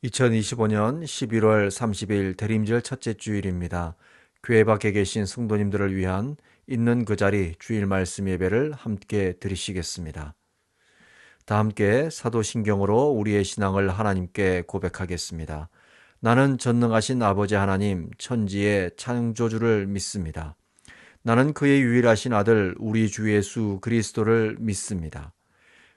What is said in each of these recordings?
2025년 11월 30일 대림절 첫째 주일입니다. 교회 밖에 계신 성도님들을 위한 있는 그 자리 주일 말씀 예배를 함께 드리시겠습니다. 다 함께 사도신경으로 우리의 신앙을 하나님께 고백하겠습니다. 나는 전능하신 아버지 하나님 천지의 창조주를 믿습니다. 나는 그의 유일하신 아들 우리 주 예수 그리스도를 믿습니다.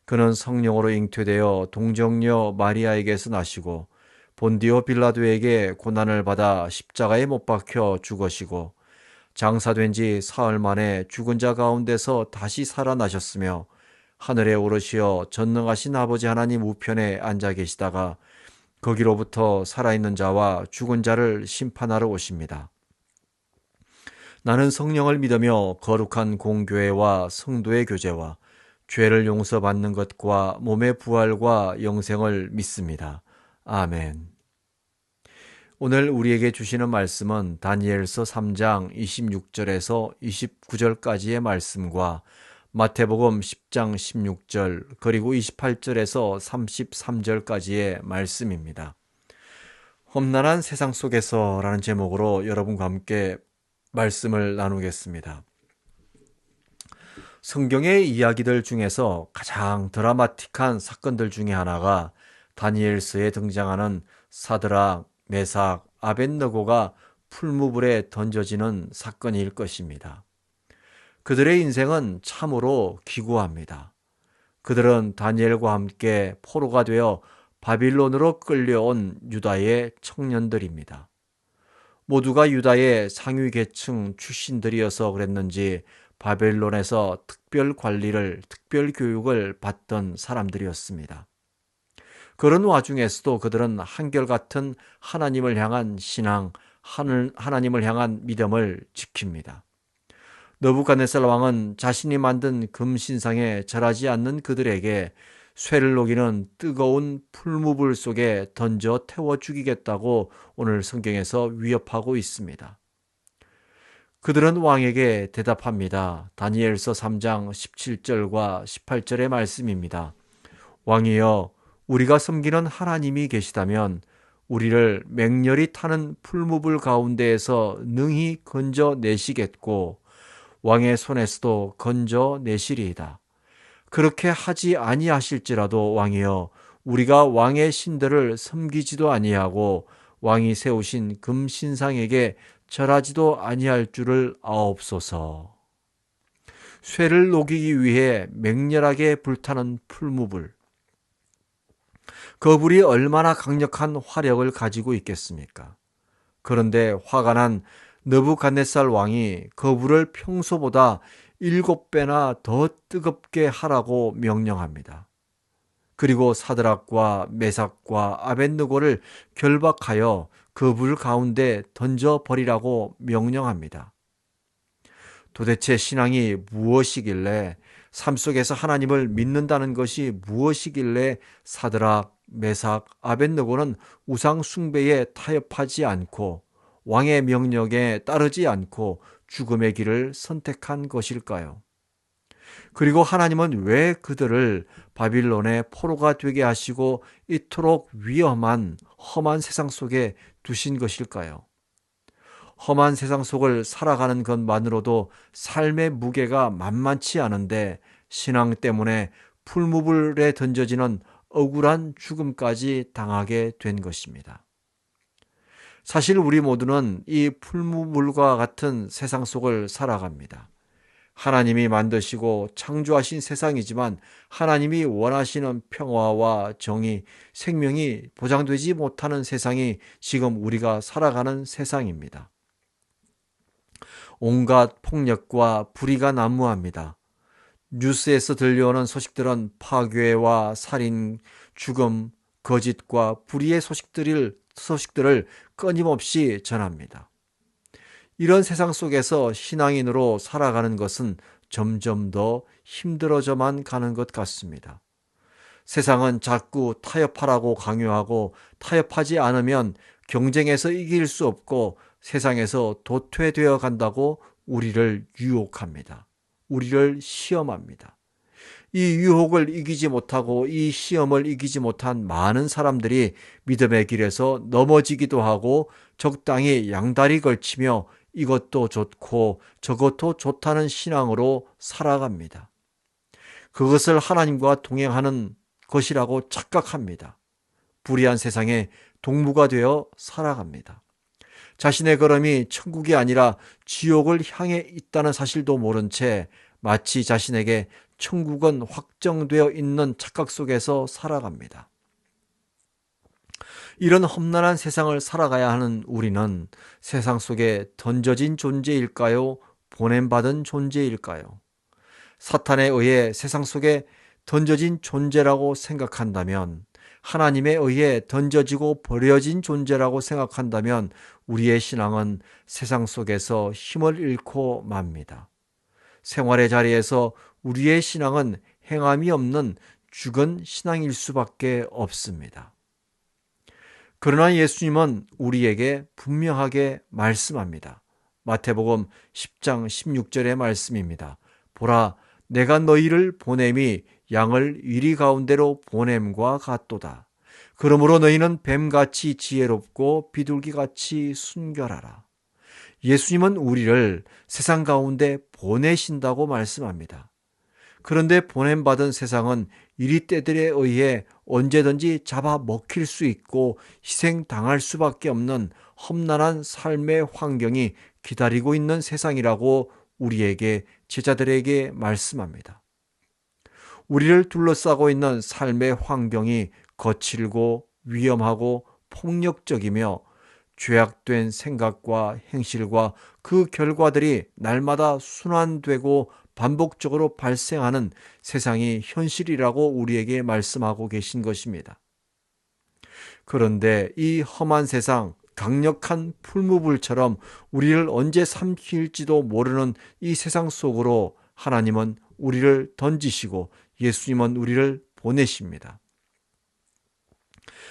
그는 성령으로 잉태되어 동정녀 마리아에게서 나시고 본디오 빌라도에게 고난을 받아 십자가에 못 박혀 죽으시고 장사된 지 사흘 만에 죽은 자 가운데서 다시 살아나셨으며 하늘에 오르시어 전능하신 아버지 하나님 우편에 앉아 계시다가 거기로부터 살아있는 자와 죽은 자를 심판하러 오십니다. 나는 성령을 믿으며 거룩한 공교회와 성도의 교제와 죄를 용서받는 것과 몸의 부활과 영생을 믿습니다. 아멘. 오늘 우리에게 주시는 말씀은 다니엘서 3장 26절에서 29절까지의 말씀과 마태복음 10장 16절 그리고 28절에서 33절까지의 말씀입니다. 험난한 세상 속에서라는 제목으로 여러분과 함께 말씀을 나누겠습니다. 성경의 이야기들 중에서 가장 드라마틱한 사건들 중에 하나가 다니엘서에 등장하는 사드락, 메삭, 아벳느고가 풀무불에 던져지는 사건일 것입니다. 그들의 인생은 참으로 기구합니다. 그들은 다니엘과 함께 포로가 되어 바빌론으로 끌려온 유다의 청년들입니다. 모두가 유다의 상위 계층 출신들이어서 그랬는지 바벨론에서 특별 관리를, 특별 교육을 받던 사람들이었습니다. 그런 와중에서도 그들은 한결같은 하나님을 향한 신앙, 하나님을 향한 믿음을 지킵니다. 느부갓네살 왕은 자신이 만든 금신상에 절하지 않는 그들에게 쇠를 녹이는 뜨거운 풀무불 속에 던져 태워 죽이겠다고 오늘 성경에서 위협하고 있습니다. 그들은 왕에게 대답합니다. 다니엘서 3장 17절과 18절의 말씀입니다. 왕이여, 우리가 섬기는 하나님이 계시다면 우리를 맹렬히 타는 풀무불 가운데에서 능히 건져내시겠고 왕의 손에서도 건져내시리이다. 그렇게 하지 아니하실지라도 왕이여, 우리가 왕의 신들을 섬기지도 아니하고 왕이 세우신 금신상에게 절하지도 아니할 줄을 아옵소서. 쇠를 녹이기 위해 맹렬하게 불타는 풀무불. 그 불이 얼마나 강력한 화력을 가지고 있겠습니까? 그런데 화가 난 느부갓네살 왕이 그 불을 평소보다 7배나 더 뜨겁게 하라고 명령합니다. 그리고 사드락과 메삭과 아벳느고를 결박하여 그 불 가운데 던져버리라고 명령합니다. 도대체 신앙이 무엇이길래, 삶 속에서 하나님을 믿는다는 것이 무엇이길래 사드락, 메삭, 아벳느고는 우상 숭배에 타협하지 않고 왕의 명령에 따르지 않고 죽음의 길을 선택한 것일까요? 그리고 하나님은 왜 그들을 바빌론의 포로가 되게 하시고 이토록 위험한 험한 세상 속에 두신 것일까요? 험한 세상 속을 살아가는 것만으로도 삶의 무게가 만만치 않은데 신앙 때문에 풀무불에 던져지는 억울한 죽음까지 당하게 된 것입니다. 사실 우리 모두는 이 풀무불과 같은 세상 속을 살아갑니다. 하나님이 만드시고 창조하신 세상이지만 하나님이 원하시는 평화와 정의, 생명이 보장되지 못하는 세상이 지금 우리가 살아가는 세상입니다. 온갖 폭력과 불의가 난무합니다. 뉴스에서 들려오는 소식들은 파괴와 살인, 죽음, 거짓과 불의의 소식들을 끊임없이 전합니다. 이런 세상 속에서 신앙인으로 살아가는 것은 점점 더 힘들어져만 가는 것 같습니다. 세상은 자꾸 타협하라고 강요하고 타협하지 않으면 경쟁에서 이길 수 없고 세상에서 도태되어 간다고 우리를 유혹합니다. 우리를 시험합니다. 이 유혹을 이기지 못하고 이 시험을 이기지 못한 많은 사람들이 믿음의 길에서 넘어지기도 하고 적당히 양다리 걸치며 이것도 좋고 저것도 좋다는 신앙으로 살아갑니다. 그것을 하나님과 동행하는 것이라고 착각합니다. 불의한 세상에 동무가 되어 살아갑니다. 자신의 걸음이 천국이 아니라 지옥을 향해 있다는 사실도 모른 채 마치 자신에게 천국은 확정되어 있는 착각 속에서 살아갑니다. 이런 험난한 세상을 살아가야 하는 우리는 세상 속에 던져진 존재일까요? 보냄받은 존재일까요? 사탄에 의해 세상 속에 던져진 존재라고 생각한다면, 하나님에 의해 던져지고 버려진 존재라고 생각한다면 우리의 신앙은 세상 속에서 힘을 잃고 맙니다. 생활의 자리에서 우리의 신앙은 행함이 없는 죽은 신앙일 수밖에 없습니다. 그러나 예수님은 우리에게 분명하게 말씀합니다. 마태복음 10장 16절의 말씀입니다. 보라, 내가 너희를 보냄이 양을 위리 가운데로 보냄과 같도다. 그러므로 너희는 뱀같이 지혜롭고 비둘기같이 순결하라. 예수님은 우리를 세상 가운데 보내신다고 말씀합니다. 그런데 보냄받은 세상은 이리떼들에 의해 언제든지 잡아먹힐 수 있고 희생당할 수밖에 없는 험난한 삶의 환경이 기다리고 있는 세상이라고 우리에게, 제자들에게 말씀합니다. 우리를 둘러싸고 있는 삶의 환경이 거칠고 위험하고 폭력적이며 죄악된 생각과 행실과 그 결과들이 날마다 순환되고 반복적으로 발생하는 세상이 현실이라고 우리에게 말씀하고 계신 것입니다. 그런데 이 험한 세상, 강력한 풀무불처럼 우리를 언제 삼킬지도 모르는 이 세상 속으로 하나님은 우리를 던지시고 예수님은 우리를 보내십니다.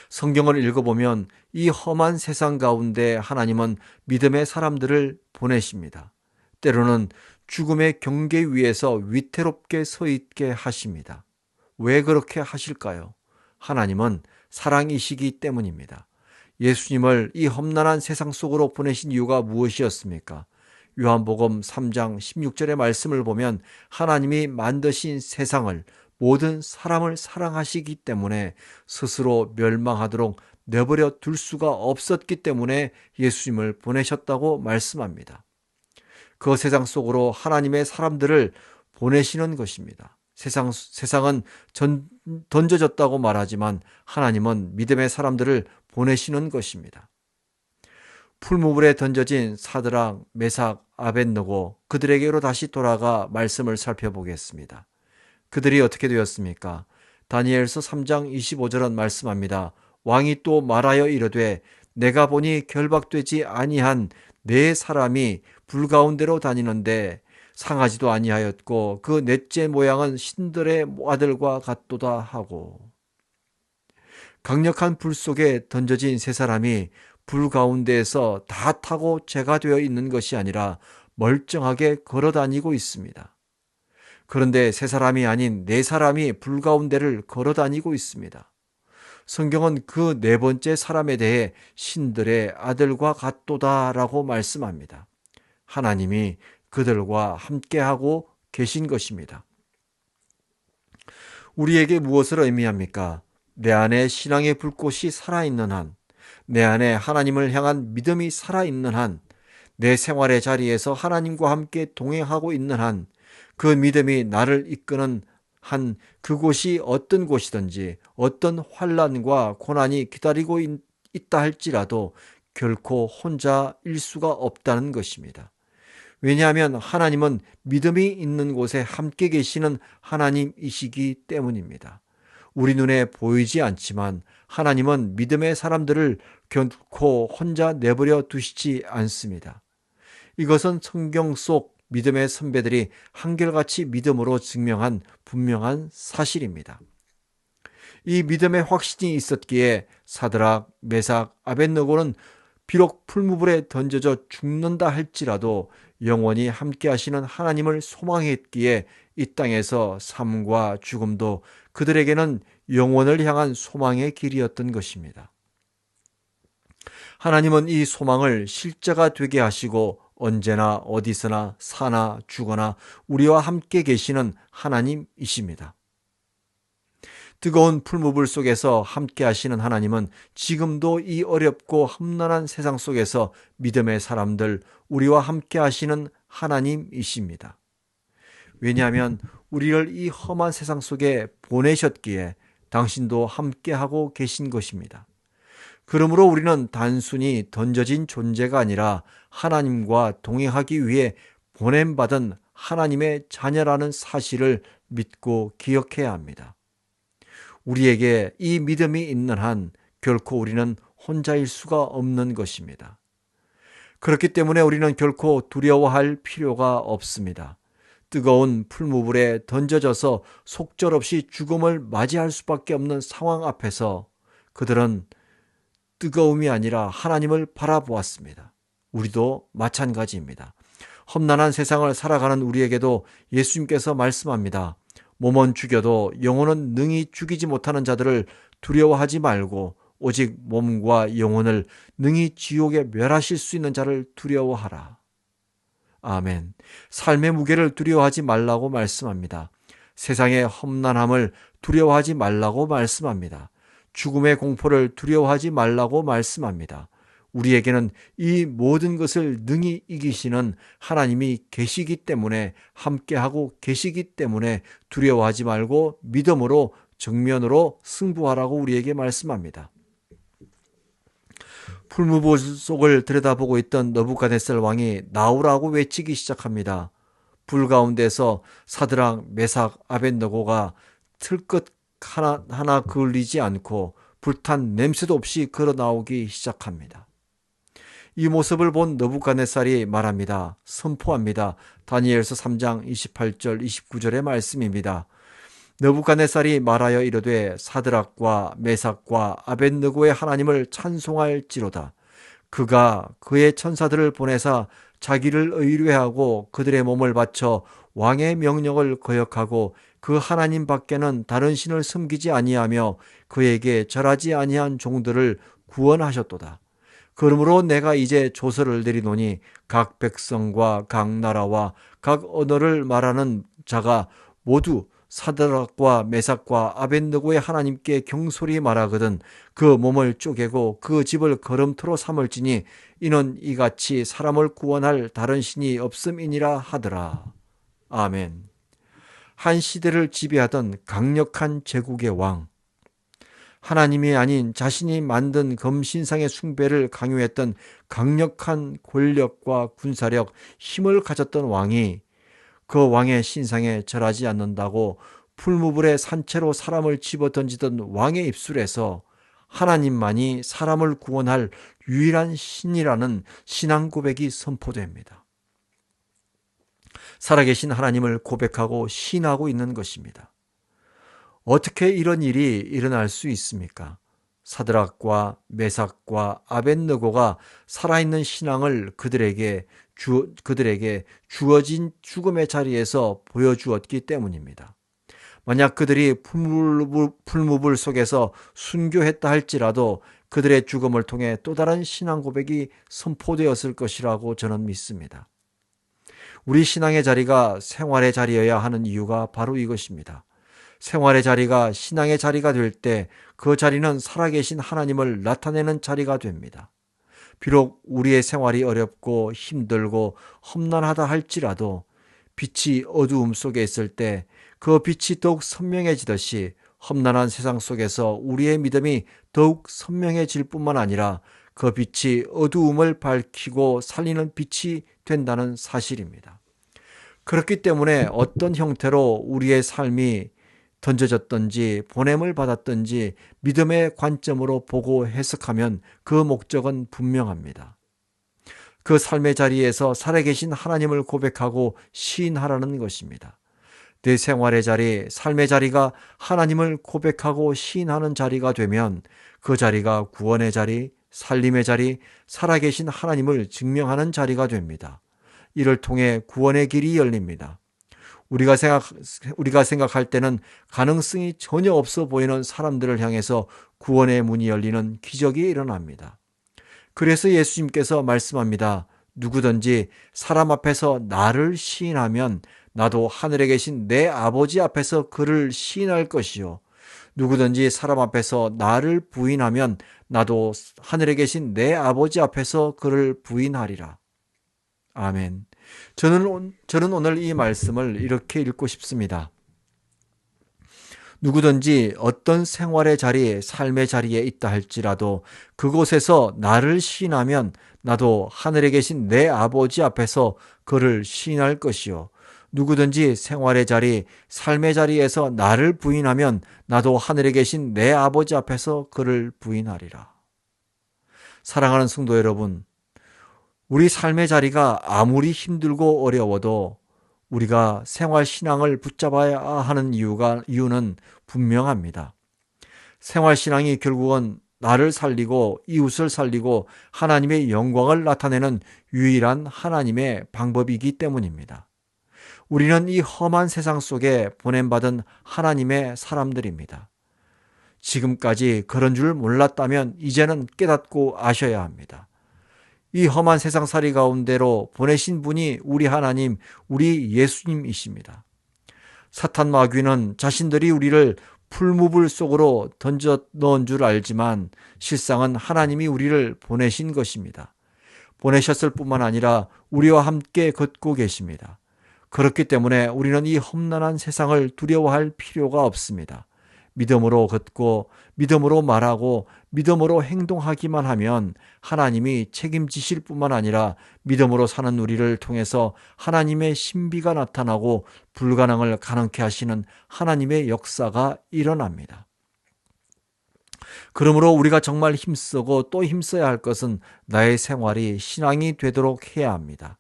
성경을 읽어보면 이 험한 세상 가운데 하나님은 믿음의 사람들을 보내십니다. 때로는 죽음의 경계 위에서 위태롭게 서 있게 하십니다. 왜 그렇게 하실까요? 하나님은 사랑이시기 때문입니다. 예수님을 이 험난한 세상 속으로 보내신 이유가 무엇이었습니까? 요한복음 3장 16절의 말씀을 보면 하나님이 만드신 세상을, 모든 사람을 사랑하시기 때문에 스스로 멸망하도록 내버려 둘 수가 없었기 때문에 예수님을 보내셨다고 말씀합니다. 그 세상 속으로 하나님의 사람들을 보내시는 것입니다. 세상은 던져졌다고 말하지만 하나님은 믿음의 사람들을 보내시는 것입니다. 풀무불에 던져진 사드락, 메삭, 아벳느고, 그들에게로 다시 돌아가 말씀을 살펴보겠습니다. 그들이 어떻게 되었습니까? 다니엘서 3장 25절은 말씀합니다. 왕이 또 말하여 이르되 내가 보니 결박되지 아니한 네 사람이 불 가운데로 다니는데 상하지도 아니하였고 그 넷째 모양은 신들의 아들과 같도다 하고. 강력한 불 속에 던져진 세 사람이 불 가운데에서 다 타고 죄가 되어 있는 것이 아니라 멀쩡하게 걸어 다니고 있습니다. 그런데 세 사람이 아닌 네 사람이 불 가운데를 걸어 다니고 있습니다. 성경은 그 네 번째 사람에 대해 신들의 아들과 같도다라고 말씀합니다. 하나님이 그들과 함께하고 계신 것입니다. 우리에게 무엇을 의미합니까? 내 안에 신앙의 불꽃이 살아있는 한, 내 안에 하나님을 향한 믿음이 살아있는 한, 내 생활의 자리에서 하나님과 함께 동행하고 있는 한, 그 믿음이 나를 이끄는 한, 그곳이 어떤 곳이든지 어떤 환난과 고난이 기다리고 있다 할지라도 결코 혼자일 수가 없다는 것입니다. 왜냐하면 하나님은 믿음이 있는 곳에 함께 계시는 하나님이시기 때문입니다. 우리 눈에 보이지 않지만 하나님은 믿음의 사람들을 결코 혼자 내버려 두시지 않습니다. 이것은 성경 속 믿음의 선배들이 한결같이 믿음으로 증명한 분명한 사실입니다. 이 믿음의 확신이 있었기에 사드락, 메삭, 아벳느고는 비록 풀무불에 던져져 죽는다 할지라도 영원히 함께 하시는 하나님을 소망했기에 이 땅에서 삶과 죽음도 그들에게는 영원을 향한 소망의 길이었던 것입니다. 하나님은 이 소망을 실제가 되게 하시고 언제나 어디서나 사나 죽거나 우리와 함께 계시는 하나님이십니다. 뜨거운 풀무불 속에서 함께 하시는 하나님은 지금도 이 어렵고 험난한 세상 속에서 믿음의 사람들, 우리와 함께 하시는 하나님이십니다. 왜냐하면 우리를 이 험한 세상 속에 보내셨기에 당신도 함께하고 계신 것입니다. 그러므로 우리는 단순히 던져진 존재가 아니라 하나님과 동행하기 위해 보냄받은 하나님의 자녀라는 사실을 믿고 기억해야 합니다. 우리에게 이 믿음이 있는 한 결코 우리는 혼자일 수가 없는 것입니다. 그렇기 때문에 우리는 결코 두려워할 필요가 없습니다. 뜨거운 풀무불에 던져져서 속절없이 죽음을 맞이할 수밖에 없는 상황 앞에서 그들은 뜨거움이 아니라 하나님을 바라보았습니다. 우리도 마찬가지입니다. 험난한 세상을 살아가는 우리에게도 예수님께서 말씀합니다. 몸은 죽여도 영혼은 능히 죽이지 못하는 자들을 두려워하지 말고 오직 몸과 영혼을 능히 지옥에 멸하실 수 있는 자를 두려워하라. 아멘. 삶의 무게를 두려워하지 말라고 말씀합니다. 세상의 험난함을 두려워하지 말라고 말씀합니다. 죽음의 공포를 두려워하지 말라고 말씀합니다. 우리에게는 이 모든 것을 능히 이기시는 하나님이 계시기 때문에, 함께하고 계시기 때문에 두려워하지 말고 믿음으로 정면으로 승부하라고 우리에게 말씀합니다. 풀무불 속을 들여다보고 있던 느부갓네살 왕이 나오라고 외치기 시작합니다. 불 가운데서 사드락, 메삭, 아벳느고가 틀끝 하나 그을리지 않고 불탄 냄새도 없이 걸어 나오기 시작합니다. 이 모습을 본 느부갓네살이 말합니다. 선포합니다. 다니엘서 3장 28절 29절의 말씀입니다. 느부갓네살이 말하여 이르되 사드락과 메삭과 아벳느고의 하나님을 찬송할지로다. 그가 그의 천사들을 보내사 자기를 의뢰하고 그들의 몸을 바쳐 왕의 명령을 거역하고 그 하나님 밖에는 다른 신을 섬기지 아니하며 그에게 절하지 아니한 종들을 구원하셨도다. 그러므로 내가 이제 조서를 내리노니 각 백성과 각 나라와 각 언어를 말하는 자가 모두 사드락과 메삭과 아벳느고의 하나님께 경솔히 말하거든 그 몸을 쪼개고 그 집을 거름토로 삼을지니 이는 이같이 사람을 구원할 다른 신이 없음이니라 하더라. 아멘. 한 시대를 지배하던 강력한 제국의 왕, 하나님이 아닌 자신이 만든 금신상의 숭배를 강요했던 강력한 권력과 군사력, 힘을 가졌던 왕이 그 왕의 신상에 절하지 않는다고 풀무불에 산채로 사람을 집어던지던 왕의 입술에서 하나님만이 사람을 구원할 유일한 신이라는 신앙 고백이 선포됩니다. 살아계신 하나님을 고백하고 신하고 있는 것입니다. 어떻게 이런 일이 일어날 수 있습니까? 사드락과 메삭과 아벳느고가 살아있는 신앙을 그들에게 주어진 죽음의 자리에서 보여주었기 때문입니다. 만약 그들이 풀무불 속에서 순교했다 할지라도 그들의 죽음을 통해 또 다른 신앙 고백이 선포되었을 것이라고 저는 믿습니다. 우리 신앙의 자리가 생활의 자리여야 하는 이유가 바로 이것입니다. 생활의 자리가 신앙의 자리가 될 때 그 자리는 살아계신 하나님을 나타내는 자리가 됩니다. 비록 우리의 생활이 어렵고 힘들고 험난하다 할지라도 빛이 어두움 속에 있을 때 그 빛이 더욱 선명해지듯이 험난한 세상 속에서 우리의 믿음이 더욱 선명해질 뿐만 아니라 그 빛이 어두움을 밝히고 살리는 빛이 된다는 사실입니다. 그렇기 때문에 어떤 형태로 우리의 삶이 던져졌든지 보냄을 받았든지 믿음의 관점으로 보고 해석하면 그 목적은 분명합니다. 그 삶의 자리에서 살아계신 하나님을 고백하고 시인하라는 것입니다. 내 생활의 자리, 삶의 자리가 하나님을 고백하고 시인하는 자리가 되면 그 자리가 구원의 자리, 살림의 자리, 살아계신 하나님을 증명하는 자리가 됩니다. 이를 통해 구원의 길이 열립니다. 우리가 생각할 때는 가능성이 전혀 없어 보이는 사람들을 향해서 구원의 문이 열리는 기적이 일어납니다. 그래서 예수님께서 말씀합니다. 누구든지 사람 앞에서 나를 시인하면 나도 하늘에 계신 내 아버지 앞에서 그를 시인할 것이요. 누구든지 사람 앞에서 나를 부인하면 나도 하늘에 계신 내 아버지 앞에서 그를 부인하리라. 아멘. 저는 오늘 이 말씀을 이렇게 읽고 싶습니다. 누구든지 어떤 생활의 자리에, 삶의 자리에 있다 할지라도 그곳에서 나를 시인하면 나도 하늘에 계신 내 아버지 앞에서 그를 시인할 것이요. 누구든지 생활의 자리, 삶의 자리에서 나를 부인하면 나도 하늘에 계신 내 아버지 앞에서 그를 부인하리라. 사랑하는 성도 여러분, 우리 삶의 자리가 아무리 힘들고 어려워도 우리가 생활 신앙을 붙잡아야 하는 이유는 분명합니다. 생활 신앙이 결국은 나를 살리고 이웃을 살리고 하나님의 영광을 나타내는 유일한 하나님의 방법이기 때문입니다. 우리는 이 험한 세상 속에 보냄받은 하나님의 사람들입니다. 지금까지 그런 줄 몰랐다면 이제는 깨닫고 아셔야 합니다. 이 험한 세상살이 가운데로 보내신 분이 우리 하나님, 우리 예수님이십니다. 사탄 마귀는 자신들이 우리를 풀무불 속으로 던져 넣은 줄 알지만 실상은 하나님이 우리를 보내신 것입니다. 보내셨을 뿐만 아니라 우리와 함께 걷고 계십니다. 그렇기 때문에 우리는 이 험난한 세상을 두려워할 필요가 없습니다. 믿음으로 걷고 믿음으로 말하고 믿음으로 행동하기만 하면 하나님이 책임지실 뿐만 아니라 믿음으로 사는 우리를 통해서 하나님의 신비가 나타나고 불가능을 가능케 하시는 하나님의 역사가 일어납니다. 그러므로 우리가 정말 힘쓰고 또 힘써야 할 것은 나의 생활이 신앙이 되도록 해야 합니다.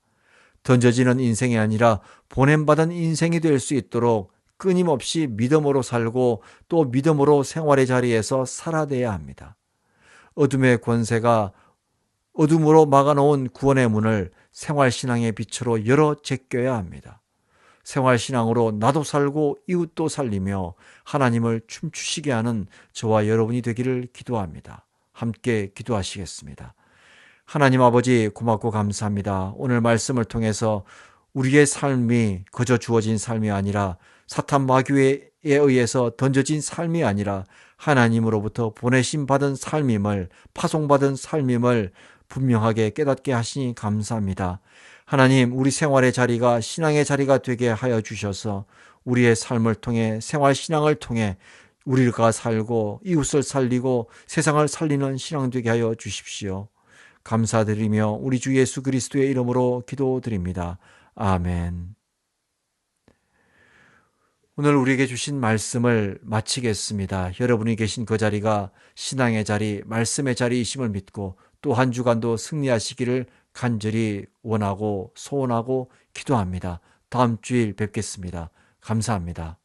던져지는 인생이 아니라 보냄받은 인생이 될 수 있도록 끊임없이 믿음으로 살고 또 믿음으로 생활의 자리에서 살아내야 합니다. 어둠의 권세가 어둠으로 막아놓은 구원의 문을 생활신앙의 빛으로 열어 제껴야 합니다. 생활신앙으로 나도 살고 이웃도 살리며 하나님을 춤추시게 하는 저와 여러분이 되기를 기도합니다. 함께 기도하시겠습니다. 하나님 아버지 고맙고 감사합니다. 오늘 말씀을 통해서 우리의 삶이 그저 주어진 삶이 아니라 사탄 마귀에 의해서 던져진 삶이 아니라 하나님으로부터 보내심 받은 삶임을, 파송받은 삶임을 분명하게 깨닫게 하시니 감사합니다. 하나님, 우리 생활의 자리가 신앙의 자리가 되게 하여 주셔서 우리의 삶을 통해, 생활 신앙을 통해 우리가 살고 이웃을 살리고 세상을 살리는 신앙 되게 하여 주십시오. 감사드리며 우리 주 예수 그리스도의 이름으로 기도드립니다. 아멘. 오늘 우리에게 주신 말씀을 마치겠습니다. 여러분이 계신 그 자리가 신앙의 자리, 말씀의 자리이심을 믿고 또 한 주간도 승리하시기를 간절히 원하고 소원하고 기도합니다. 다음 주일 뵙겠습니다. 감사합니다.